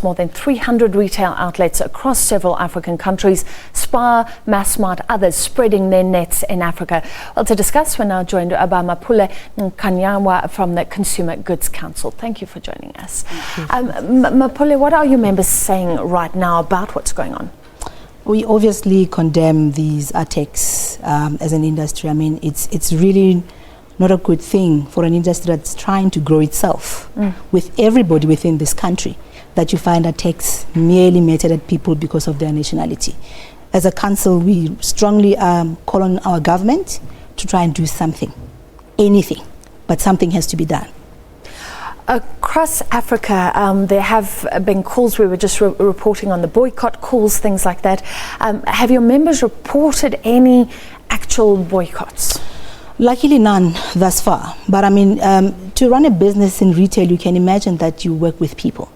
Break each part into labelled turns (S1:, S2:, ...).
S1: More than 300 retail outlets across several African countries, Spar, Massmart, others spreading their nets in Africa. Well, to discuss, we're now joined by Mapule Ncanywa from the Consumer Goods Council. Thank you for joining us. Mapule, what are your members saying right now about what's going on?
S2: We obviously condemn these attacks as an industry. I mean, it's really not a good thing for an industry that's trying to grow itself with everybody within this country, that you find attacks merely meted at people because of their nationality. As a council, we strongly call on our government to try and do something, anything, but something has to be done.
S1: Across Africa, there have been calls, we were just reporting on the boycott calls, things like that. Have your members reported any actual boycotts?
S2: Luckily none thus far, but I mean, to run a business in retail, you can imagine that you work with people.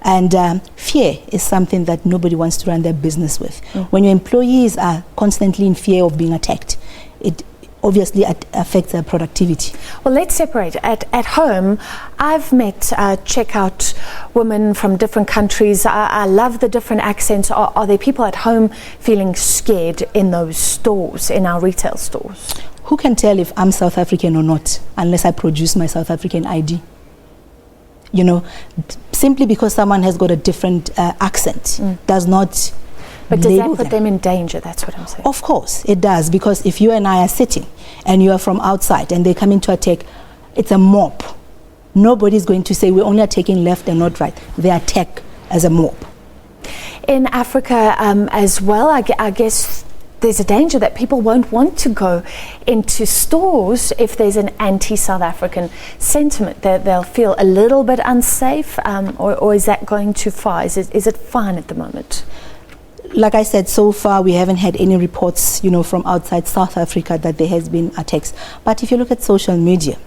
S2: And fear is something that nobody wants to run their business with. When your employees are constantly in fear of being attacked, it obviously affects their productivity.
S1: Well, let's separate. At home, I've met checkout women from different countries. I love the different accents. Are there people at home feeling scared in those stores, in our retail stores?
S2: Who can tell if I'm South African or not unless I produce my South African ID? You know, simply because someone has got a different accent does not.
S1: But does that put them in danger? That's what I'm saying.
S2: Of course it does, because if you and I are sitting and you are from outside and they come into attack, it's a mob. Nobody's going to say we're only attacking left and not right. They attack as a mob.
S1: In Africa as well, I guess there's a danger that people won't want to go into stores if there's an anti-South African sentiment. They'll feel a little bit unsafe, or is that going too far? Is it fine at the moment?
S2: Like I said, so far we haven't had any reports, you know, from outside South Africa that there has been attacks. But if you look at social media,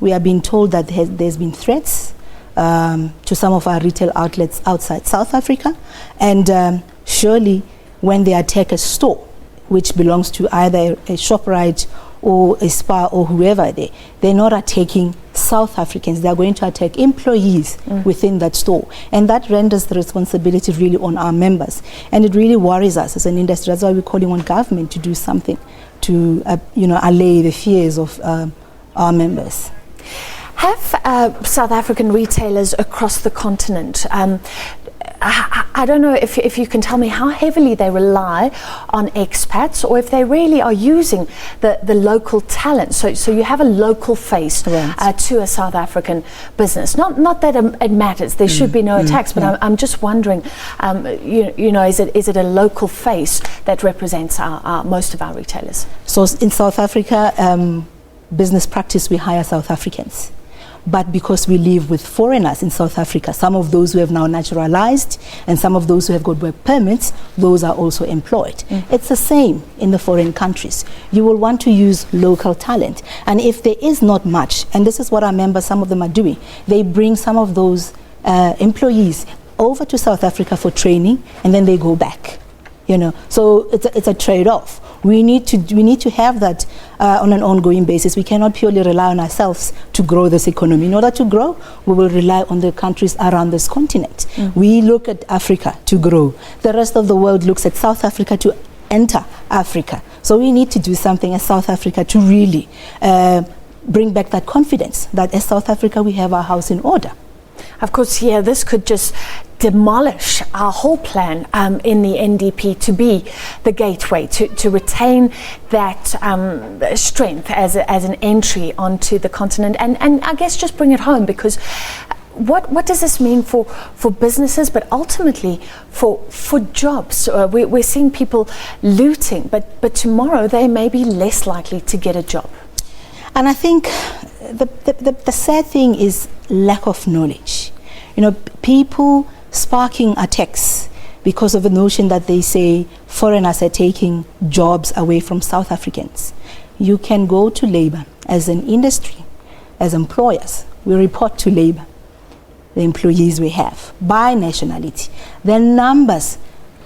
S2: we are being told that there's been threats to some of our retail outlets outside South Africa, and surely when they attack a store which belongs to either a Shoprite or a Spar or whoever they're not attacking South Africans. They're going to attack employees within that store, and that renders the responsibility really on our members, and it really worries us as an industry. That's why we're calling on government to do something to allay the fears of our members.
S1: Have South African retailers across the continent, I don't know if you can tell me how heavily they rely on expats, or if they really are using the local talent. So you have a local face to a South African business. Not that it matters. There should be no attacks, but I'm just wondering, is it a local face that represents most of our retailers?
S2: So in South Africa, business practice, we hire South Africans. But because we live with foreigners in South Africa, some of those who have now naturalized and some of those who have got work permits, those are also employed. It's the same in the foreign countries. You will want to use local talent. And if there is not much, and this is what our members, some of them are doing, they bring some of those employees over to South Africa for training, and then they go back. You know, so it's a trade-off. We need to have that on an ongoing basis. We cannot purely rely on ourselves to grow this economy. In order to grow, we will rely on the countries around this continent. We look at Africa to grow. The rest of the world looks at South Africa to enter Africa. So we need to do something as South Africa to really bring back that confidence that as South Africa we have our house in order.
S1: Of course, yeah, this could just demolish our whole plan in the NDP to be the gateway, to retain that strength as an entry onto the continent, and I guess just bring it home, because what does this mean for businesses, but ultimately for jobs? We're seeing people looting, but tomorrow they may be less likely to get a job.
S2: And I think the sad thing is lack of knowledge. You know, people sparking attacks because of the notion that they say foreigners are taking jobs away from South Africans. You can go to labor as an industry, as employers. We report to labor the employees we have by nationality. Their numbers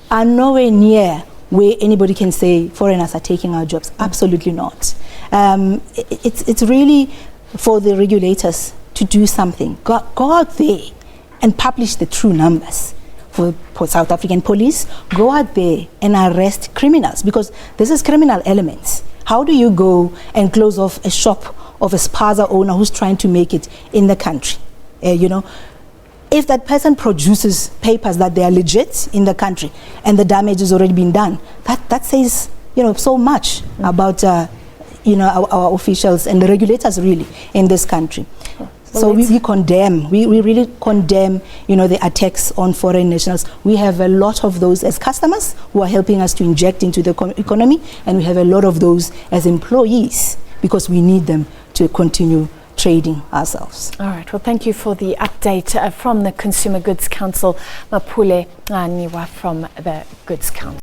S2: are nowhere near where anybody can say foreigners are taking our jobs. Absolutely not. It's really for the regulators to do something. Go out there and publish the true numbers. For South African police, go out there and arrest criminals, because this is criminal elements. How do you go and close off a shop of a spaza owner who's trying to make it in the country? If that person produces papers that they are legit in the country and the damage has already been done, that says so much about our officials and the regulators really in this country. So we condemn, we really condemn, the attacks on foreign nationals. We have a lot of those as customers who are helping us to inject into the economy, and we have a lot of those as employees because we need them to continue trading ourselves.
S1: All right. Well, thank you for the update from the Consumer Goods Council, Mapule Ncanywa from the Goods Council.